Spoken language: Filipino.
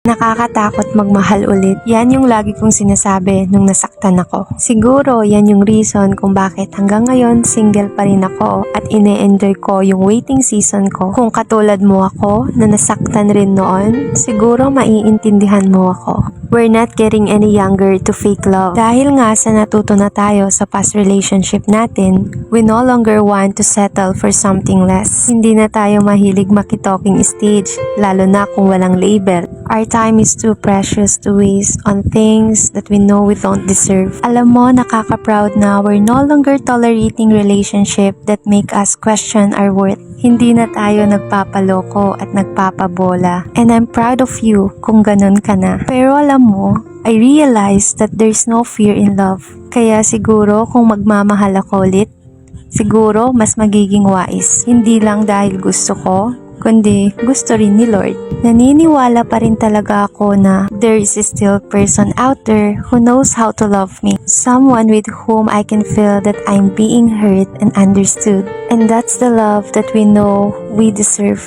Nakakatakot magmahal ulit. Yan yung lagi kong sinasabi nung nasaktan ako. Siguro yan yung reason kung bakit hanggang ngayon single pa rin ako at ine-enjoy ko yung waiting season ko. Kung katulad mo ako na nasaktan rin noon, siguro maiintindihan mo ako. We're not getting any younger to fake love. Dahil nga sa natuto na tayo sa past relationship natin, we no longer want to settle for something less. Hindi na tayo mahilig makitalking stage, lalo na kung walang label. Our time is too precious to waste on things that we know we don't deserve. Alam mo, nakaka-proud na we're no longer tolerating relationship that make us question our worth. Hindi na tayo nagpapaloko at nagpapabola. And I'm proud of you kung ganun ka na. Pero alam mo, I realized that there's no fear in love. Kaya siguro kung magmamahal ako ulit, siguro mas magiging wais. Hindi lang dahil gusto ko, kundi gusto rin ni Lord. Naniniwala pa rin talaga ako na there is still a person out there who knows how to love me. Someone with whom I can feel that I'm being heard and understood. And that's the love that we know we deserve.